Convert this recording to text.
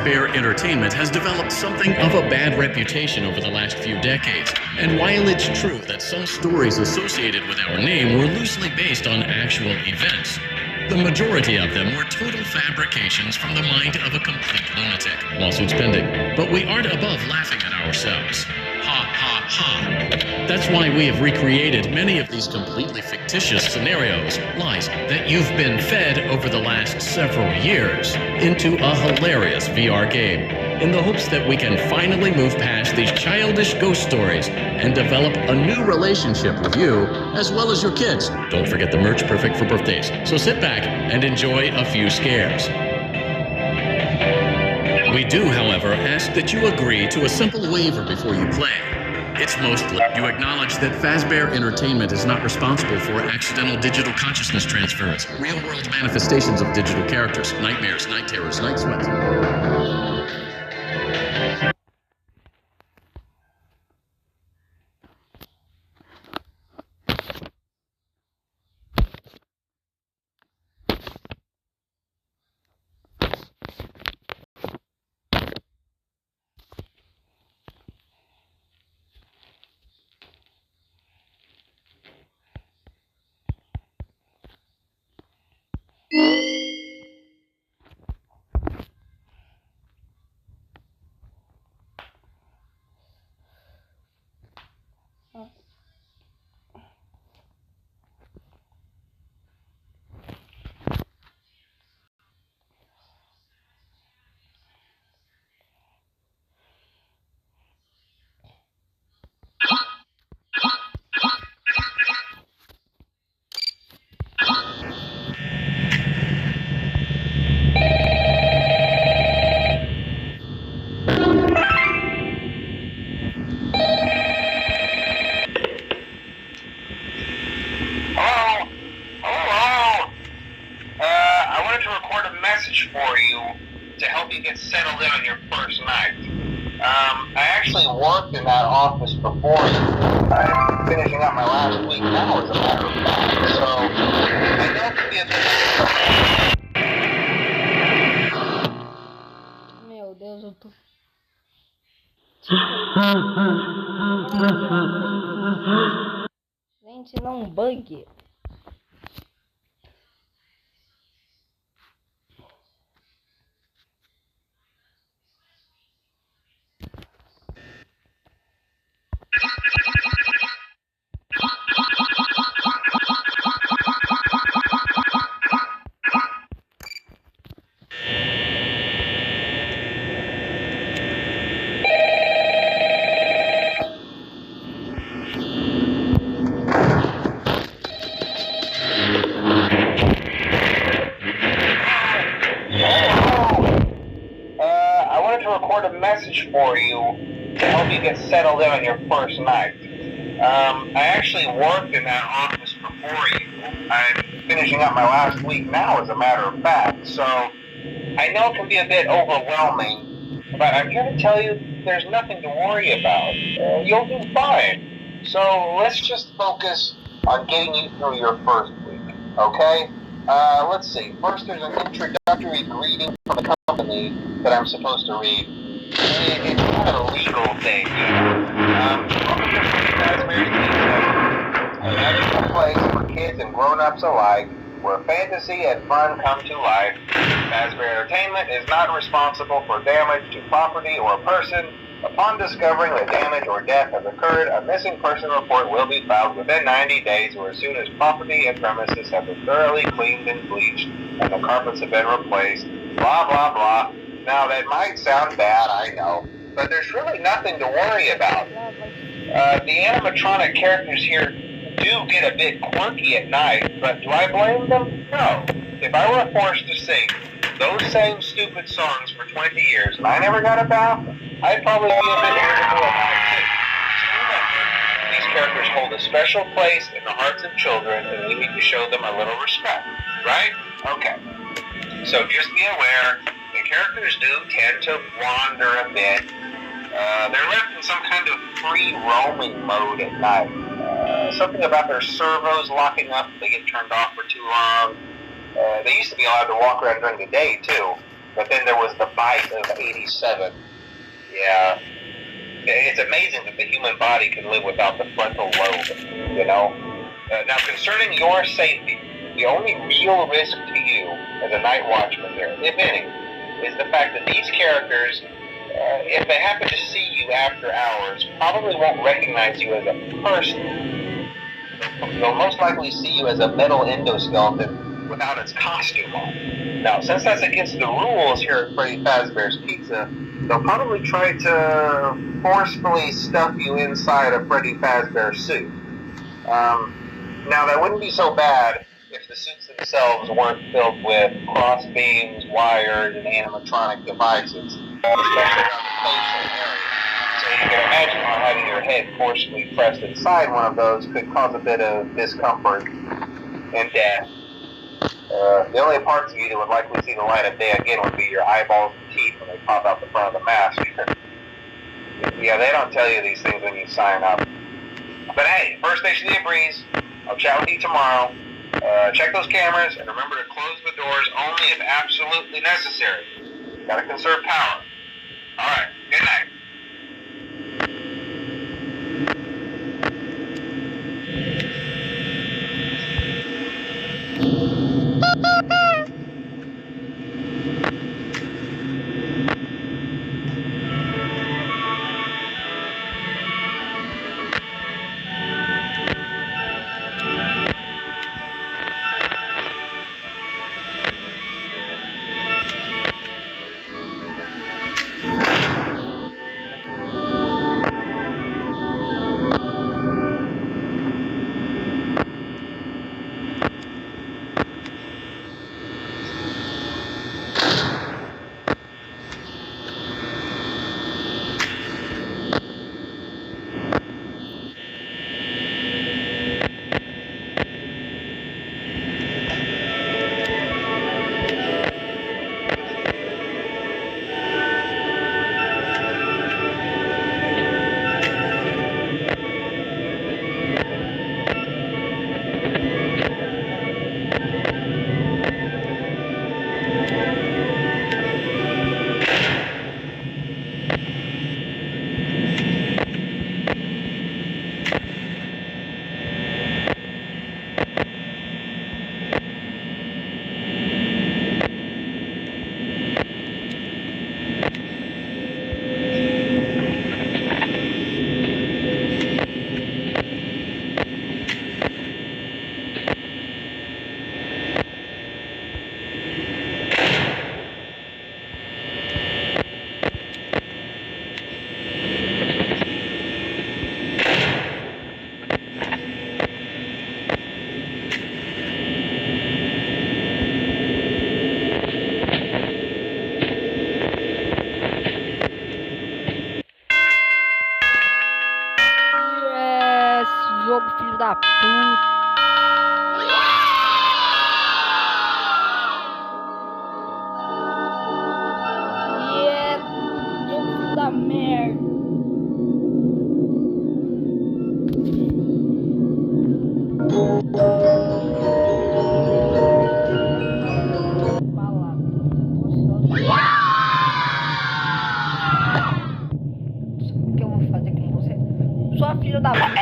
Fazbear Entertainment has developed something of a bad reputation over the last few decades. And while it's true that some stories associated with our name were loosely based on actual events, the majority of them were total fabrications from the mind of a complete lunatic. Lawsuits pending. But we aren't above laughing at ourselves. Ha ha ha. That's why we have recreated many of these completely fictitious scenarios, lies that you've been fed over the last several years, into a hilarious VR game, in the hopes that we can finally move past these childish ghost stories and develop a new relationship with you, as well as your kids. Don't forget the merch, perfect for birthdays. So sit back and enjoy a few scares. We do, however, ask that you agree to a simple waiver before you play. It's mostly you acknowledge that Fazbear Entertainment is not responsible for accidental digital consciousness transference, real-world manifestations of digital characters, nightmares, night terrors, night sweats. For you to help you get settled in on your first night. I actually worked in that office before you. I'm finishing up my last week now, as a matter of fact. So I know it could be a bit. Meu Deus, eu tô. Gente, não bug. Record a message for you to help you get settled in on your first night. I actually worked in that office before you. I'm finishing up my last week now, as a matter of fact. So I know it can be a bit overwhelming, but I'm here to tell you there's nothing to worry about. You'll do fine. So let's just focus on getting you through your first week, okay? Let's see. First, there's an introductory greeting from the company that I'm supposed to read. It's kind of a legal thing. Welcome to Fazbear Entertainment, a magical place for kids and grown-ups alike, where fantasy and fun come to life. Fazbear Entertainment is not responsible for damage to property or person. Upon discovering that damage or death has occurred, a missing person report will be filed within 90 days or as soon as property and premises have been thoroughly cleaned and bleached and the carpets have been replaced. Blah, blah, blah. Now, that might sound bad, I know, but there's really nothing to worry about. The animatronic characters here do get a bit quirky at night, but do I blame them? No. If I were forced to sing those same stupid songs for 20 years and I never got a bath, I'd probably be a bit irritable at night too. So remember, these characters hold a special place in the hearts of children and we need to show them a little respect, right? Okay. So just be aware, the characters do tend to wander a bit. They're left in some kind of free roaming mode at night. Something about their servos locking up if they get turned off for too long. They used to be allowed to walk around during the day too. But then there was the bite of 87. Yeah. It's amazing that the human body can live without the frontal lobe, you know? Now, concerning your safety, the only real risk to you as a night watchman here, if any, is the fact that these characters, if they happen to see you after hours, probably won't recognize you as a person. They'll most likely see you as a metal endoskeleton without its costume on. Now, since that's against the rules here at Freddy Fazbear's Pizza, they'll probably try to forcefully stuff you inside a Freddy Fazbear suit. Now, that wouldn't be so bad if the suits themselves weren't filled with cross beams, wires, and animatronic devices, especially around the facial area. So you can imagine how having your head forcefully pressed inside one of those could cause a bit of discomfort and death. The only parts of you that would likely see the light of day again would be your eyeballs and teeth when they pop out the front of the mask. Yeah, they don't tell you these things when you sign up. But hey, first station of the breeze. I'll chat with you tomorrow. Check those cameras and remember to close the doors only if absolutely necessary. Gotta conserve power. Alright, good night. Jogo, filho da puta. Yeah, jogo, filho da merda. O que eu vou fazer com você? Sua filha da puta.